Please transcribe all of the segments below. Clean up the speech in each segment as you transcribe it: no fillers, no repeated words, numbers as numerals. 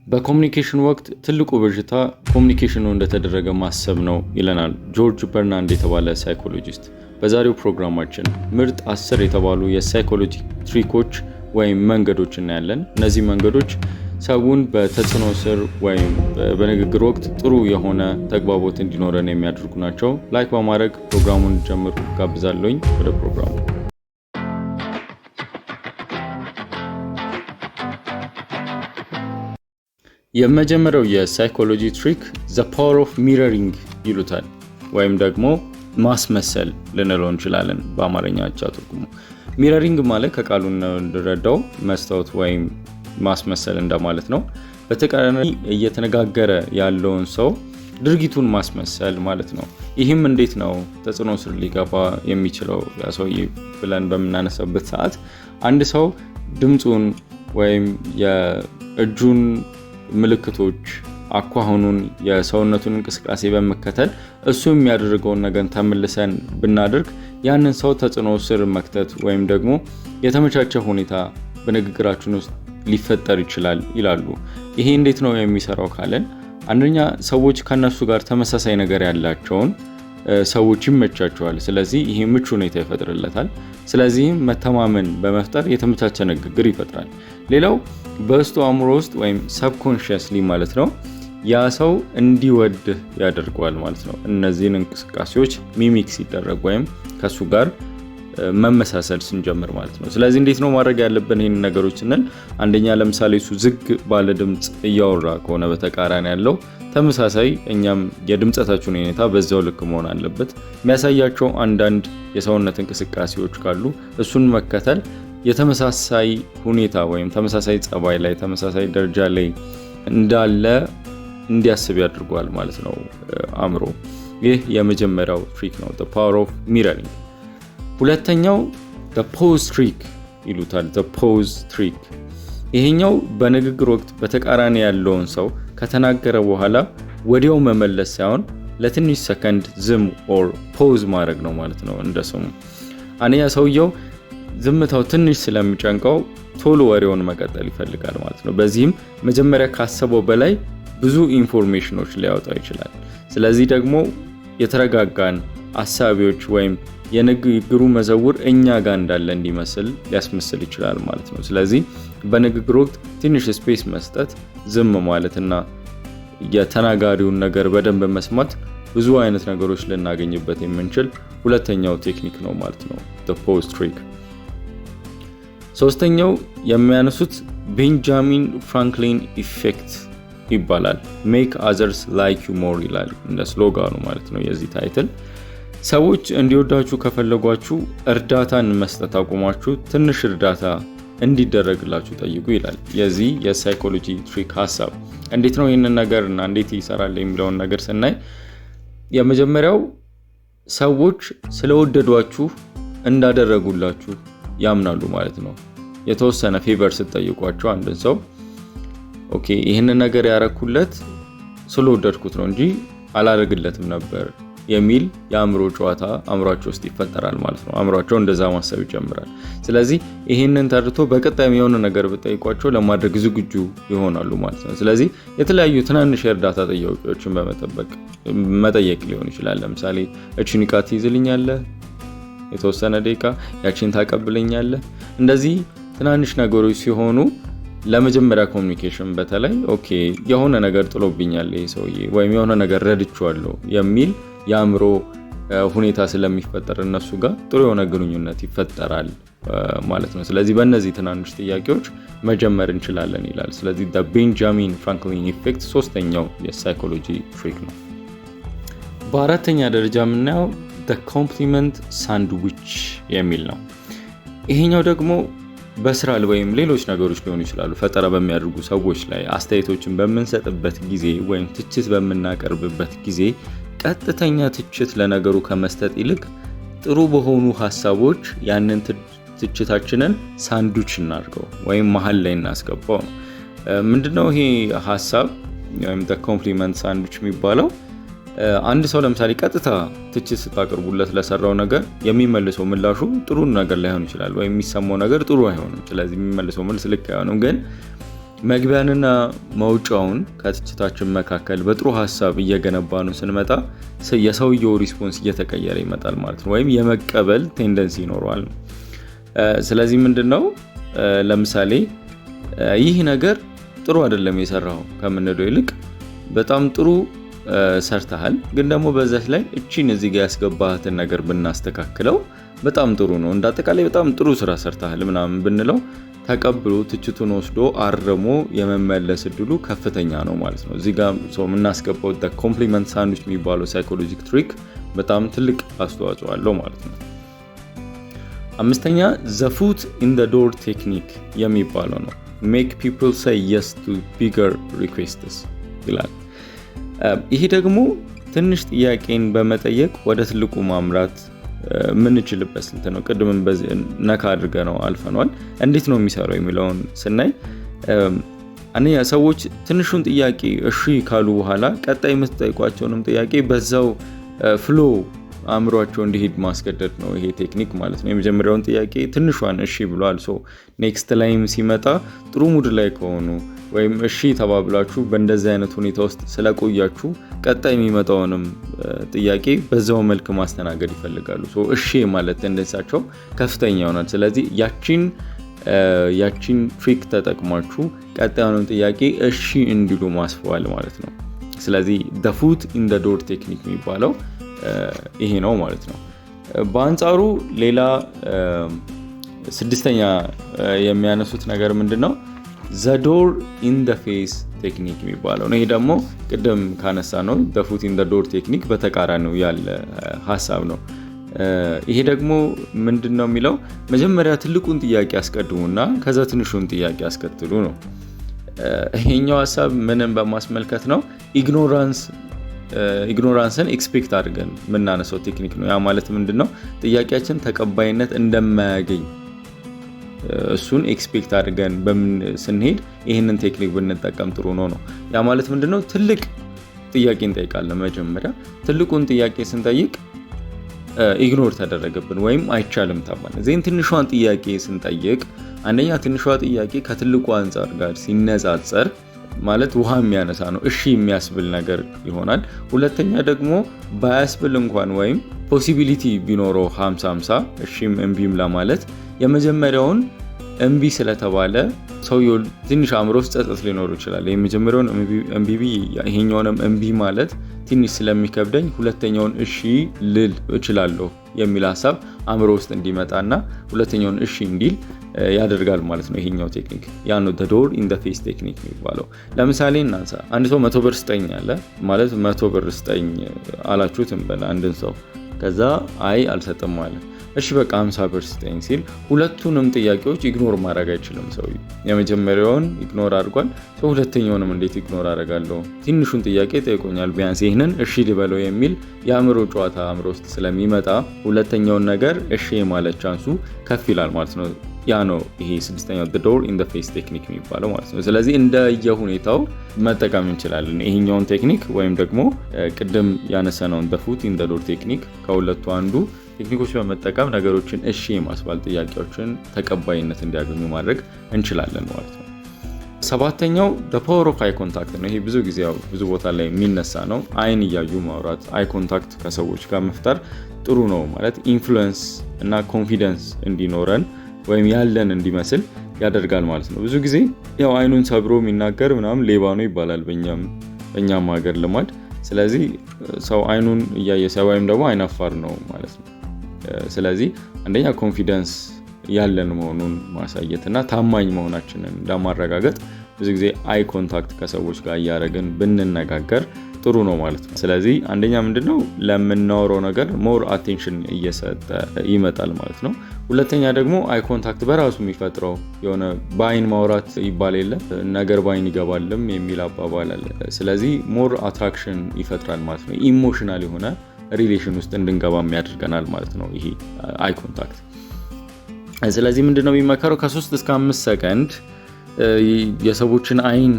በኮሙኒኬሽን ወቅት ትልቁ ብዥታ ኮሙኒኬሽኑ እንደተደረገ ማሰብ ነው ይለናል ጆርጅ በርናንድ የተባለ ሳይኮሎጂስት። በዛሬው ፕሮግራማችን ምርጥ 10 የተባሉ የሳይኮሎጂ ትሪኮች ወይም መንገዶች እናያለን። እነዚህ መንገዶች ሰውን በተጽዕኖ ስር ወይም በንግግር ወቅት ጥሩ የሆነ ተግባቦት እንዲኖረን የሚያደርጉ ናቸው። ላይክ በማድረግ ፕሮግራሙን ጀምሩ ጋብዛለሁኝ። ወደ ፕሮግራሙ የመጀመሪያው የሳይኮሎጂ ትሪክ ዘ ፓወር ኦፍ ሚረሪንግ ይሉታል፣ ወይም ደግሞ ማስመሰል ልንለው እንችላለን በአማርኛ አቻ ትርጉሙ። ሚረሪንግ ማለት ከቃሉ እንደረዳው መስታወት ወይም ማስመሰል እንደማለት ነው። በተቃራኒ እየተነጋገረ ያለውን ሰው ድርጊቱን ማስመሰል ማለት ነው። ይህም እንዴት ነው ተጽዕኖ ስር ሊገባ የሚችለው ያ ሰውዬ ብለን በምናነሳበት ሰዓት አንድ ሰው ድምፁን ወይም የእጁን ምልክቶች፣ አኳኋኑን፣ የሰውነቱን እንቅስቃሴ በመከተል እሱ የሚያደርገውን ነገር ተመልሰን ብናደርግ ያንን ሰው ተጽዕኖ ስር መክተት ወይም ደግሞ የተመቻቸ ሁኔታ በንግግራችን ውስጥ ሊፈጠር ይችላል ይላሉ። ይሄ እንዴት ነው የሚሰራው ካለን አንደኛ ሰዎች ከነሱ ጋር ተመሳሳይ ነገር ያላቸውን ሰዎች ይመቻቸዋል። ስለዚህ ይሄ ምቹ ሁኔታ ይፈጥርለታል። ስለዚህም መተማመን በመፍጠር የተመቻቸ ንግግር ይፈጥራል። ሌላው በውስጡ አእምሮ ውስጥ ወይም ሰብኮንሺየስሊ ማለት ነው ያ ሰው እንዲወድህ ያደርገዋል ማለት ነው። እነዚህን እንቅስቃሴዎች ሚሚክ ሲደረግ ወይም ከሱ ጋር መመሳሰል ስንጀምር ማለት ነው። ስለዚህ እንዴት ነው ማድረግ ያለብን ይህን ነገሮች ስንል አንደኛ ለምሳሌ እሱ ዝግ ባለ ድምፅ እያወራ ከሆነ በተቃራኒ ያለው ተመሳሳይ እኛም የድምጸታችን ሁኔታ በዛው ልክ መሆን አለበት። የሚያሳያቸው አንዳንድ የሰውነት እንቅስቃሴዎች ካሉ እሱን መከተል የተመሳሳይ ሁኔታ ወይም ተመሳሳይ ጸባይ ላይ ተመሳሳይ ደረጃ ላይ እንዳለ እንዲያስብ ያድርጓል ማለት ነው አእምሮ። ይህ የመጀመሪያው ትሪክ ነው the power of mirroring። ሁለተኛው the pause trick ይሉታል the pause trick። ይሄኛው በንግግር ወቅት በተቃራኒ ያለውን ሰው ከተናገረ በኋላ ወዲያው መመለስ ሳይሆን ለትንሽ ሰከንድ ዝም or pause ማድረግ ነው ማለት ነው እንደሰሙ። አንደኛ ሰውየው ዝምታው ትንሽ ስለሚጨንቀው ቶሎ ወሬውን መቀጠል ይፈልጋል ማለት ነው። በዚህም መጀመሪያ ካሰበው በላይ ብዙ ኢንፎርሜሽኖች ሊያወጣ ይችላል። ስለዚህ ደግሞ የተረጋጋን አሳቢዎች ወይም የንግግሩ መዘውር እኛ ጋር እንዳለ እንዲመስል ሊያስመስል ይችላል ማለት ነው። ስለዚህ በንግግር ወቅት ትንሽ ስፔስ መስጠት፣ ዝም ማለትና የተናጋሪውን ነገር በደንብ መስማት ብዙ አይነት ነገሮች ልናገኝበት የምንችል ሁለተኛው ቴክኒክ ነው ማለት ነው the pause trick። ሶስተኛው የሚያነሱት ቤንጃሚን ፍራንክሊን ኢፌክት ይባላል። make others like you more ይላል እንደ ስሎጋኑ ማለት ነው የዚህ ታይትል። ሰዎች እንዲወዳችሁ ከፈለጓችሁ እርዳታን መስጠት አቁማችሁ ትንሽ እርዳታ እንዲደረግላችሁ ጠይቁ ይላል የዚህ የሳይኮሎጂ ትሪክ ሐሳብ። እንዴት ነው ይህንን ነገር እና እንዴት ይሰራል የሚለውን ነገር ስናይ የመጀመሪያው ሰዎች ስለወደዷችሁ እንዳደረጉላችሁ ያምናሉ ማለት ነው። የተወሰነ ፌቨር ስትጠይቋቸው አንድን ሰው ኦኬ ይህንን ነገር ያረኩለት ስለወደድኩት ነው እንጂ አላደርግለትም ነበር የሚል የአእምሮ ጨዋታ አእምሯቸው ውስጥ ይፈጠራል ማለት ነው። አእምሯቸው እንደዛ ማሰብ ይጀምራል። ስለዚህ ይህንን ተርቶ በቀጣይም የሆነ ነገር ብጠይቋቸው ለማድረግ ዝግጁ ይሆናሉ ማለት ነው። ስለዚህ የተለያዩ ትናንሽ የእርዳታ ጥያቄዎችን መጠየቅ ሊሆን ይችላል። ለምሳሌ እቺን ዕቃ ትይዝልኛለህ፣ የተወሰነ ደቂቃ ያቺን ታቀብለኛለህ። እንደዚህ ትናንሽ ነገሮች ሲሆኑ ለመጀመሪያ ኮሙኒኬሽን በተለይ ኦኬ የሆነ ነገር ጥሎብኛል ይሄ ሰውዬ ወይም የሆነ ነገር ረድቼዋለሁ የሚል የአእምሮ ሁኔታ ስለሚፈጠር እነሱ ጋር ጥሩ የሆነ ግንኙነት ይፈጠራል ማለት ነው። ስለዚህ በእነዚህ ትናንሽ ጥያቄዎች መጀመር እንችላለን ይላል። ስለዚህ the ቤንጃሚን ፍራንክሊን ኢፌክት ሶስተኛው የሳይኮሎጂ ትሪክ ነው። በአራተኛ ደረጃ የምናየው the compliment sandwich የሚል ነው። ይሄኛው ደግሞ በስራ ወይም ሌሎች ነገሮች ሊሆኑ ይችላሉ ፈጠራ በሚያደርጉ ሰዎች ላይ አስተያየቶችን በምንሰጥበት ጊዜ ወይም ትችት በምናቀርብበት ጊዜ ቀጥተኛ ትችት ለነገሩ ከመስጠት ይልቅ ጥሩ በሆኑ ሐሳቦች ያንን ትችታችንን ሳንዱች እናድርገው ወይም መሃል ላይ እናስገባው ነው። ምንድነው ይሄ ሐሳብ ወይም the compliment sandwich የሚባለው? አንድ ሰው ለምሳሌ ቀጥታ ትችት ስታቀርቡለት ለሰራው ነገር የሚመልሰው ምላሹ ጥሩ ነገር ላይሆን ይችላል ወይም የሚሰማው ነገር ጥሩ አይሆንም። ስለዚህ የሚመልሰው መልስ ልክ አይሆንም። ግን መግቢያንና መውጫውን ከትችታችን መካከል በጥሩ ሀሳብ እየገነባ ነው ስንመጣ የሰውየው ሪስፖንስ እየተቀየረ ይመጣል ማለት ነው፣ ወይም የመቀበል ቴንደንሲ ይኖረዋል። ስለዚህ ምንድነው ለምሳሌ ይህ ነገር ጥሩ አይደለም የሰራው ከምንለው ይልቅ በጣም ጥሩ ሰርተሃል፣ ግን ደግሞ በዛች ላይ እቺን እዚህ ጋር ያስገባህትን ነገር ብናስተካክለው በጣም ጥሩ ነው፣ እንዳጠቃላይ በጣም ጥሩ ስራ ሰርተሃል ምናምን ብንለው ተቀብሎ ትችቱን ወስዶ አርሞ የመመለስ እድሉ ከፍተኛ ነው ማለት ነው። እዚህ ጋር የምናስገባው ኮምፕሊመንት ሳንድዊች የሚባለው ሳይኮሎጂክ ትሪክ በጣም ትልቅ አስተዋጽኦ አለው ማለት ነው። አምስተኛ the foot in the door ቴክኒክ የሚባለው ነው። make people say yes to bigger requests ይላል። ይሄ ደግሞ ትንሽ ጥያቄን በመጠየቅ ወደ ትልቁ ማምራት ምንችልበት ስልት ነው። ቅድምም በዚህ ነካ አድርገ ነው አልፈናል። እንዴት ነው የሚሰራው የሚለውን ስናይ አንደኛ ሰዎች ትንሹን ጥያቄ እሺ ካሉ በኋላ ቀጣይ የምትጠይቋቸውንም ጥያቄ በዛው ፍሎ አእምሯቸው እንዲሄድ ማስገደድ ነው ይሄ ቴክኒክ ማለት ነው። የመጀመሪያውን ጥያቄ ትንሿን እሺ ብሏል፣ ሶ ኔክስት ላይም ሲመጣ ጥሩ ሙድ ላይ ከሆኑ ወይም እሺ ተባብላችሁ በእንደዚህ አይነት ሁኔታ ውስጥ ስለቆያችሁ ቀጣይ የሚመጣውንም ጥያቄ በዛው መልክ ማስተናገድ ይፈልጋሉ። ሶ እሺ ማለት ቴንደንሳቸው ከፍተኛ ይሆናል። ስለዚህ ያቺን ትሪክ ተጠቅማችሁ ቀጣዩንም ጥያቄ እሺ እንዲሉ ማስፈዋል ማለት ነው። ስለዚህ the foot in the door ቴክኒክ የሚባለው ይሄ ነው ማለት ነው። በአንጻሩ ሌላ ስድስተኛ የሚያነሱት ነገር ምንድነው? the door in the face ቴክኒክ የሚባለው ነው። ይሄ ደግሞ ቅድም ካነሳ ነው the foot in the door ቴክኒክ በተቃራኒው ያለ ሐሳብ ነው። ይሄ ደግሞ ምንድነው የሚለው መጀመሪያ ትልቁን ጥያቄ አስቀድሙና ከዛ ትንሹን ጥያቄ አስከትሉ ነው። ይሄኛው ሐሳብ ምንም በማስመልከት ነው ኢግኖራንስን ኤክስፔክት አድርገን የምናነሳው ቴክኒክ ነው። ያ ማለት ምንድነው ጥያቄያችን ተቀባይነት እንደማያገኝ እሱን ኤክስፔክት አድርገን ስንሄድ ይህንን ቴክኒክ ብንጠቀም ጥሩ ነው። ያ ማለት ምንድነው ትልቅ ጥያቄ እንጠይቃለን። መጀመሪያ ትልቁን ጥያቄ ስንጠይቅ ኢግኖር ተደረገብን ወይም አይቻልም ተባለ። ዜን ትንሿን ጥያቄ ስንጠይቅ አንደኛ ትንሿ ጥያቄ ከትልቁ አንፃር ጋር ሲነጻጸር ማለት ውሃ የሚያነሳ ነው፣ እሺ የሚያስብል ነገር ይሆናል። ሁለተኛ ደግሞ ባያስብል እንኳን ወይም ፖሲቢሊቲ ቢኖረው 50-50 እሺም እምቢም ለማለት የመጀመሪያውን እምቢ ስለተባለ ሰውየው ትንሽ አእምሮ ውስጥ ጸጸት ሊኖር ይችላል። የመጀመሪያውን እምቢ ይሄኛውንም እምቢ ማለት ትንሽ ስለሚከብደኝ ሁለተኛውን እሺ ልል እችላለሁ የሚል ሐሳብ አእምሮ ውስጥ እንዲመጣና ሁለተኛውን እሺ እንዲል ያደርጋል ማለት ነው። ይሄኛው ቴክኒክ ያ ነው the door in the face ቴክኒክ የሚባለው። ለምሳሌ እናንሳ፣ አንድ ሰው 100 ብር ስጠኝ አለ ማለት 100 ብር ስጠኝ አላችሁት እንበል አንድን ሰው። ከዛ አይ አልሰጥም አለ። እሺ በቃ 50 ብር ስጠኝ ሲል ሁለቱንም ጥያቄዎች ኢግኖር ማድረግ አይችልም ሰውዬው። የመጀመሪያውን ኢግኖር አድርጓል፣ ሁለተኛውንም እንዴት ኢግኖር አደርጋለሁ? ትንሹን ጥያቄ ጠይቆኛል፣ ቢያንስ ይሄንን እሺ ልበለው የሚል የአእምሮ ጨዋታ አእምሮ ውስጥ ስለሚመጣ ሁለተኛውን ነገር እሺ ማለት ቻንሱ ከፍ ይላል ማለት ነው። ያ ነው ይሄ ስድስተኛው the door in the face ቴክኒክ የሚባለው ማለት ነው። ስለዚህ እንደየሁኔታው መጠቀም እንችላለን ይሄኛውን ቴክኒክ ወይም ደግሞ ቅድም ያነሳነውን the foot in the door ቴክኒክ ከሁለቱ አንዱ ቴክኒኮች በመጠቀም ነገሮችን እሺ የማስባል ጥያቄዎችን ተቀባይነት እንዲያገኙ ማድረግ እንችላለን ማለት ነው። ሰባተኛው the power of eye contact ነው። ይሄ ብዙ ጊዜ ብዙ ቦታ ላይ የሚነሳ ነው። አይን እያዩ ማውራት፣ አይ ኮንታክት ከሰዎች ጋር መፍጠር ጥሩ ነው ማለት ኢንፍሉዌንስ እና ኮንፊደንስ እንዲኖረን ወይም ያለን እንዲመስል ያደርጋል ማለት ነው። ብዙ ጊዜ ያው አይኑን ሰብሮ የሚናገር ምናምን ሌባ ነው ይባላል በእኛም ሀገር ልማድ። ስለዚህ ሰው አይኑን እያየ ሰባይም ደግሞ አይናፋር ነው ማለት ነው። ስለዚህ አንደኛ ኮንፊደንስ ያለን መሆኑን ማሳየትና ታማኝ መሆናችንን ለማረጋገጥ ብዙ ጊዜ አይ ኮንታክት ከሰዎች ጋር እያደረግን ብንነጋገር ጥሩ ነው ማለት ነው። ስለዚህ አንደኛ ምንድነው ለምናወራው ነገር ሞር አቴንሽን እየሰጠ ይመጣል ማለት ነው። ሁለተኛ ደግሞ አይ ኮንታክት በራሱ የሚፈጥረው የሆነ በአይን ማውራት ይባል የለ ነገር በአይን ይገባልም የሚል አባባል አለ። ስለዚህ ሞር አትራክሽን ይፈጥራል ማለት ነው። ኢሞሽናል የሆነ ሪሌሽን ውስጥ እንድንገባም ያደርገናል ማለት ነው ይሄ አይ ኮንታክት። ስለዚህ ምንድነው የሚመከረው ከ3 እስከ 5 ሰከንድ የሰዎችን አይን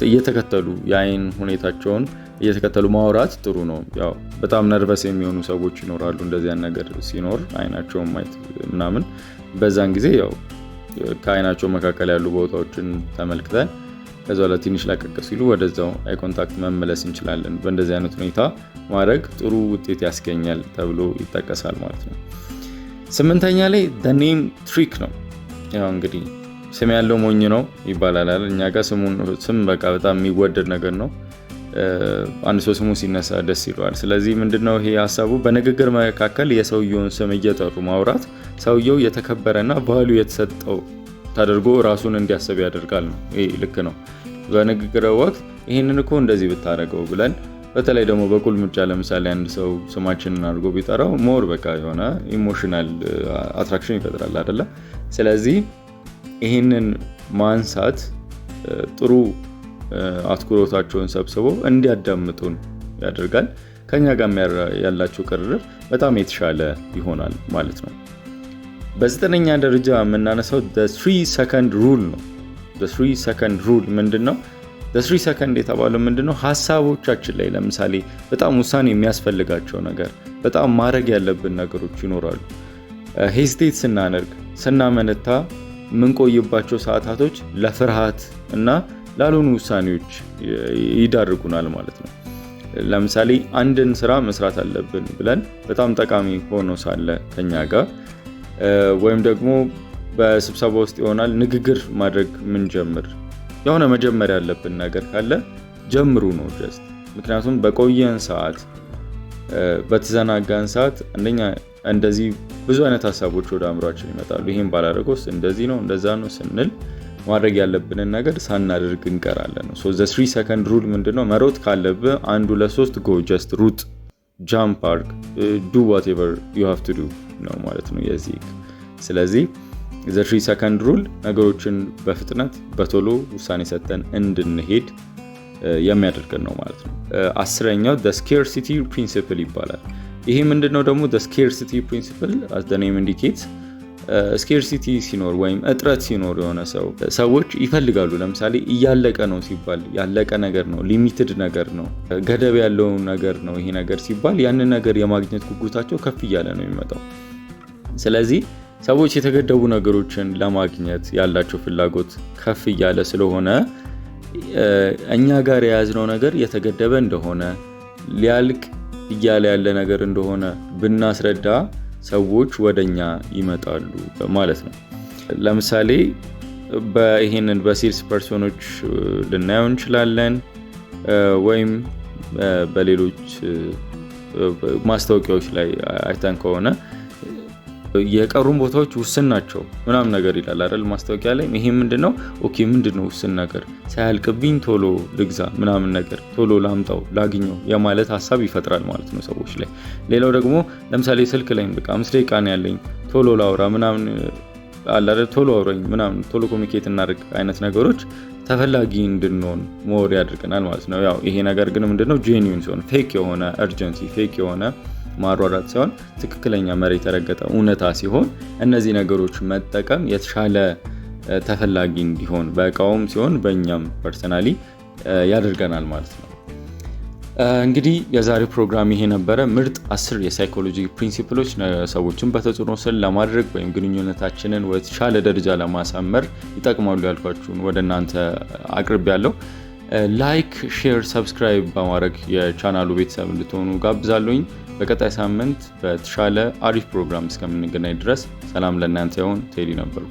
እየተከተሉ የአይን ሁኔታቸውን እየተከተሉ ማውራት ጥሩ ነው። ያው በጣም ነርቨስ የሚሆኑ ሰዎች ይኖራሉ እንደዚህ አይነት ነገር ሲኖር አይናቸውን ማየት ምናምን፣ በዛን ጊዜ ያው ከአይናቸው መካከል ያሉ ቦታዎችን ተመልክተን ከዛ በኋላ ትንሽ ላቀቅ ሲሉ ወደዛው አይ ኮንታክት መመለስ እንችላለን። በእንደዚህ አይነት ሁኔታ ማድረግ ጥሩ ውጤት ያስገኛል ተብሎ ይጠቀሳል ማለት ነው። 8ኛ ላይ the name trick ነው። ያው እንግዲህ ስም ያለው ሞኝ ነው ይባላል አይደል? እኛ ጋር ስም በቃ በጣም የሚወደድ ነገር ነው። አንድ ሰው ስሙ ሲነሳ ደስ ይለዋል። ስለዚህ ምንድነው ይሄ ሀሳቡ? በንግግር መካከል የሰውየውን ስም እየጠሩ ማውራት ሰውየው የተከበረና ቫልዩ የተሰጠው ተደርጎ ራሱን እንዲያስብ ያደርጋል ነው። ይሄ ልክ ነው። በንግግር ወቅት ይሄንን እኮ እንደዚህ ብታረገው ብለን በተለይ ደግሞ በቁልምጫ ለምሳሌ አንድ ሰው ስማችንን አድርጎ ቢጠራው ሞር በቃ የሆነ ኢሞሽናል አትራክሽን ይፈጥራል አይደለ? ስለዚህ ይሄንን ማንሳት ጥሩ አትኩሮታቸውን ሰብስበው እንዲያዳምጡን ያደርጋል። ከኛ ጋር ያላቸው ቅርርብ በጣም የተሻለ ይሆናል ማለት ነው። በ9ኛ ደረጃ የምናነሳው the 3 second rule ነው። the 3 second rule ምንድነው? the 3 second የተባለው ምንድነው? ሐሳቦቻችን ላይ ለምሳሌ በጣም ውሳኔ የሚያስፈልጋቸው ነገር፣ በጣም ማድረግ ያለብን ነገሮች ይኖራሉ። ሄዚቴት ስናደርግ፣ ስናመነታ የምንቆይባቸው ሰዓታቶች ለፍርሃት እና ላልሆኑ ውሳኔዎች ይዳርጉናል ማለት ነው። ለምሳሌ አንድን ስራ መስራት አለብን ብለን በጣም ጠቃሚ ሆኖ ሳለ ከኛ ጋር ወይም ደግሞ በስብሰባ ውስጥ ይሆናል ንግግር ማድረግ ምን ጀምር የሆነ መጀመር ያለብን ነገር ካለ ጀምሩ ነው ጀስት። ምክንያቱም በቆየን ሰዓት በተዘናጋን ሰዓት አንደኛ እንደዚህ ብዙ አይነት ሀሳቦች ወደ አእምሯችን ይመጣሉ። ይሄን ባላደረገውስ እንደዚህ ነው እንደዛ ነው ስንል ማድረግ ያለብንን ነገር ሳናደርግ እንቀራለን ነው። so the 3 second rule ምንድነው? መሮጥ ካለብህ 1 2 3 go just root jump park do whatever you have to do ነው ማለት ነው የዚህ። ስለዚህ the 3 second rule ነገሮችን በፍጥነት በቶሎ ውሳኔ ሰጥተን እንድንሄድ የሚያደርገን ነው ማለት ነው። 10ኛው the scarcity principle ይባላል። ይሄ ምንድነው ደግሞ? the scarcity principle as the name indicates ስኬርሲቲ ሲኖር ወይም እጥረት ሲኖር የሆነ ሰዎች ይፈልጋሉ። ለምሳሌ እያለቀ ነው ሲባል ያለቀ ነገር ነው፣ ሊሚትድ ነገር ነው፣ ገደብ ያለው ነገር ነው ይሄ ነገር ሲባል ያንን ነገር የማግኘት ጉጉታቸው ከፍ እያለ ነው የሚመጣው። ስለዚህ ሰዎች የተገደቡ ነገሮችን ለማግኘት ያላቸው ፍላጎት ከፍ እያለ ስለሆነ እኛ ጋር የያዝነው ነገር የተገደበ እንደሆነ ሊያልቅ እያለ ያለ ነገር እንደሆነ ብናስረዳ ሰዎች ወደኛ ይመጣሉ ማለት ነው። ለምሳሌ ይሄንን በሴልስ ፐርሶኖች ልናየው እንችላለን ወይም በሌሎች ማስታወቂያዎች ላይ አይተን ከሆነ የቀሩን ቦታዎች ውስን ናቸው ምናምን ነገር ይላል አይደል ማስታወቂያ ላይ። ይሄ ምንድነው? ኦኬ ምንድነው ውስን ነገር? ሳያልቅብኝ ቶሎ ልግዛ ምናምን ነገር ቶሎ ላምጣው ላግኘው የማለት ሐሳብ ይፈጥራል ማለት ነው ሰዎች ላይ። ሌላው ደግሞ ለምሳሌ ስልክ ላይ በቃ 5 ደቂቃ ነው ያለኝ ቶሎ ላውራ ምናምን አለ አይደል? ቶሎ አውራኝ ምናምን ቶሎ ኮሚኒኬት እናድርግ አይነት ነገሮች ተፈላጊ እንድንሆን ሞር ያደርገናል ማለት ነው። ያው ይሄ ነገር ግን ምንድነው? ጄኒዩን ሲሆን ፌክ የሆነ እርጀንሲ ፌክ የሆነ ማሯራት ሲሆን ትክክለኛ መሬት የተረገጠ እውነታ ሲሆን እነዚህ ነገሮች መጠቀም የተሻለ ተፈላጊ እንዲሆን በእቃውም ሲሆን በእኛም ፐርሰናሊ ያደርገናል ማለት ነው። እንግዲህ የዛሬው ፕሮግራም ይሄ ነበረ። ምርጥ 10 የሳይኮሎጂ ፕሪንሲፕሎች ሰዎችን በተጽዕኖ ስር ለማድረግ ወይም ግንኙነታችንን ወደ ተሻለ ደረጃ ለማሳመር ይጠቅማሉ ያልኳችሁን ወደ እናንተ አቅርቤያለሁ። ላይክ፣ ሼር፣ ሰብስክራይብ በማድረግ የቻናሉ ቤተሰብ እንድትሆኑ ጋብዛለሁኝ። በቀጣይ ሳምንት በተሻለ አሪፍ ፕሮግራም እስከምንገናኝ ድረስ ሰላም ለእናንተ ይሁን። ቴዲ ነበርኩ።